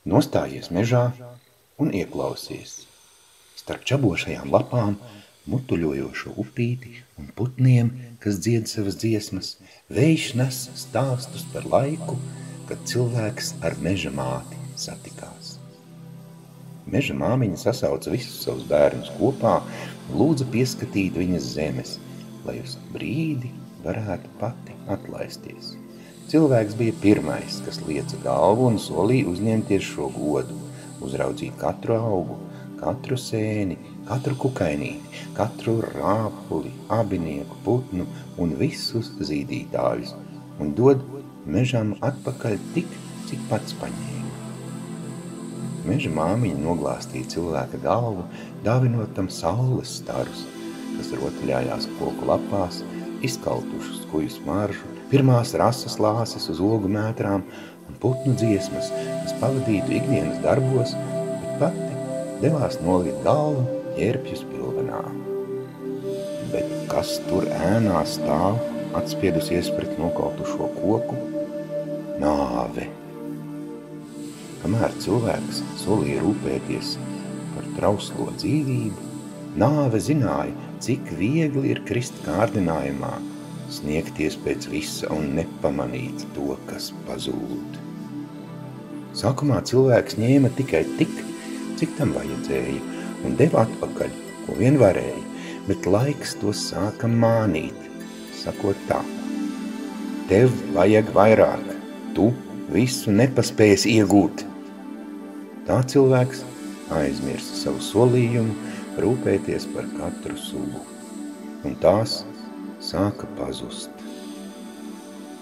Nostājies mežā un ieklausies. Starp čabošajām lapām, mutuļojošo upīti un putniem, kas dzied savas dziesmas, vējš nes stāstus par laiku, kad cilvēks ar meža māti satikās. Meža māmiņa sasauca visus savus bērnus kopā un lūdza pieskatīt viņas zemes, lai uz brīdi varētu pati atlaisties. Cilvēks bija pirmais, kas lieca galvu un solīja uzņemties šo godu, uzraudzīt katru augu, katru sēni, katru kukainīti, katru rāpuli, abinieku, putnu un visus zīdītājus, un dod mežam atpakaļ tik, cik pats paņēma. Meža māmiņa noglāstīja cilvēka galvu, dāvinot tam saules starus, kas rotaļājās koku lapās, izkaltušus kuju smaržu, pirmās rases lāses uz ogu mētrām un putnu dziesmas, kas pavadītu ikdienas darbos, bet pati devās noliet galvu ķērpjus pilvenā. Bet kas tur ēnā stāv, atspiedusies pret nokautušo koku? Nāve! Kamēr cilvēks solīja rūpēties par trauslo dzīvību, nāve zināja, cik viegli ir krist kārdinājumā, sniegties pēc visa un nepamanīt to, kas pazūd. Sākumā cilvēks ņēma tikai tik, cik tam vajadzēja, un deva atpakaļ, ko vien varēja, bet laiks to sāka mānīt, sakot tā: tev vajag vairāk, tu visu nepaspējas iegūt. Tā cilvēks aizmirsa savu solījumu rūpēties par katru sugu, un tās sāka pazust.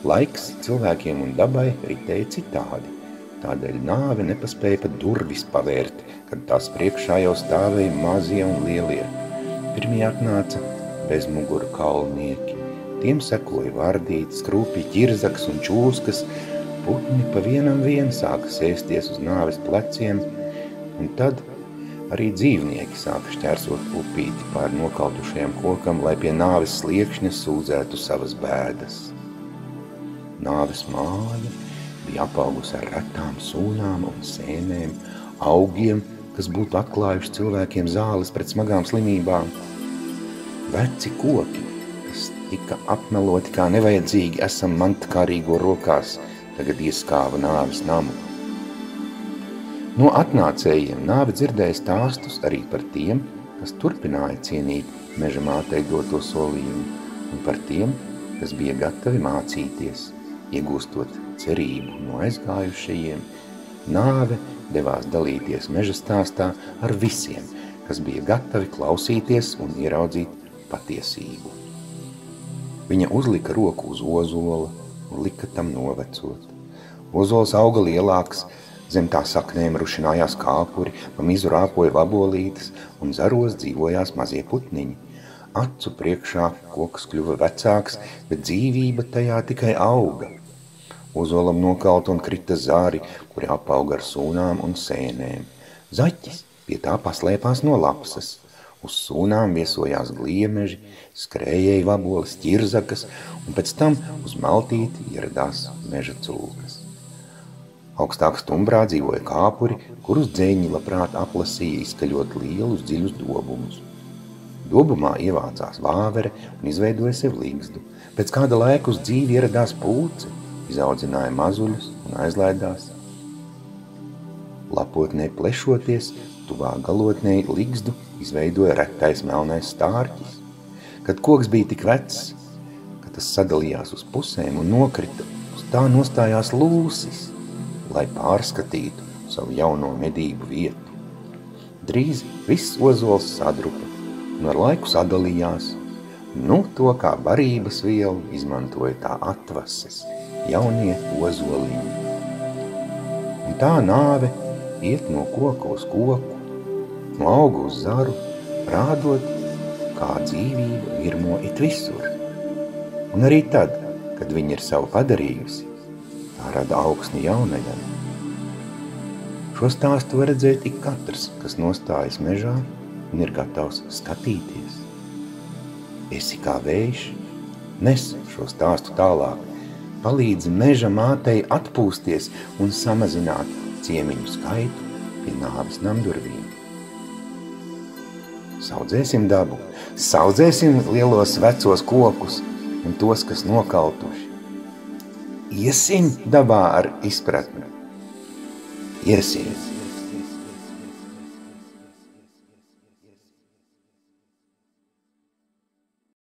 Laiks cilvēkiem un dabai ritēja citādi, tādēļ nāve nepaspēja pat durvis pavērt, kad tās priekšā jau stāvēja mazie un lielie. Pirmie atnāca bezmuguru kalnieki, tiem sekoja vardīti, skrūpji, ķirzaks un čūskas, putni pa vienam sāka sēsties uz nāves pleciem, un tad arī dzīvnieki sāka šķērsot upīti pār nokautušajam kokam, lai pie nāves sliekšņa sūdzētu savas bēdas. Nāves māja bija apaugusi ar retām sūnām un sēnēm, augiem, kas būtu atklājuši cilvēkiem zāles pret smagām slimībām. Veci koki, kas tika apmeloti kā nevajadzīgi esam mantkārīgo rokās, tagad ieskāva nāves namu. No atnācējiem nāve dzirdēja stāstus arī par tiem, kas turpināja cienīt meža mātei doto solījumu, un par tiem, kas bija gatavi mācīties, iegūstot cerību no aizgājušajiem. Nāve devās dalīties meža stāstā ar visiem, kas bija gatavi klausīties un ieraudzīt patiesību. Viņa uzlika roku uz ozola un lika tam novecot. Ozols auga lielāks, zem tā saknēm rušinājās kāpuri, pa mizu rāpoja vabolītes un zaros dzīvojās mazie putniņi. Acu priekšā koks kļuva vecāks, bet dzīvība tajā tikai auga. Ozolam nokalt un krita zāri, kuri apauga ar sūnām un sēnēm. Zaķis pie tā paslēpās no lapsas. Uz sūnām viesojās gliemeži, skrējēja vaboles, ķirzakas, un pēc tam uz maltīti ieradās meža cūkas. Augstāk stumbrā dzīvoja kāpuri, kurus dzēņi labprāt aplasīja, izskaļot lielus dziļus dobumus. Dobumā ievācās vāvere un izveidoja sev līgzdu. Pēc kāda laika uz dzīvi ieradās pūce, izaudzināja mazuļus un aizlaidās. Lapotnē plešoties, tuvā galotnē līgzdu izveidoja retais melnais stārķis. Kad koks bija tik vecs, ka tas sadalījās uz pusēm un nokrita, uz tā nostājās lūsis, lai pārskatītu savu jauno medību vietu. Drīz viss ozols sadrupa un ar laiku sadalījās. Nu, to kā barības vielu izmantoja tā atvases, jaunie ozoliņi. Un tā nāve iet no koka uz koku, no auga uz zaru, rādot, kā dzīvība virmo it visur. Un arī tad, kad viņa ir savu padarījusi, tā rada augsni jaunajam. Šo stāstu var redzēt ik katrs, kas nostājas mežā un ir gatavs skatīties. Esi kā vējš, nes šo stāstu tālāk, palīdzi meža mātei atpūsties un samazināt ciemiņu skaitu pie nāves namdurvīm. Saudzēsim dabu, saudzēsim lielos vecos kokus un tos, kas nokautuši. Iesim dabā ar izpratni. Iesiet!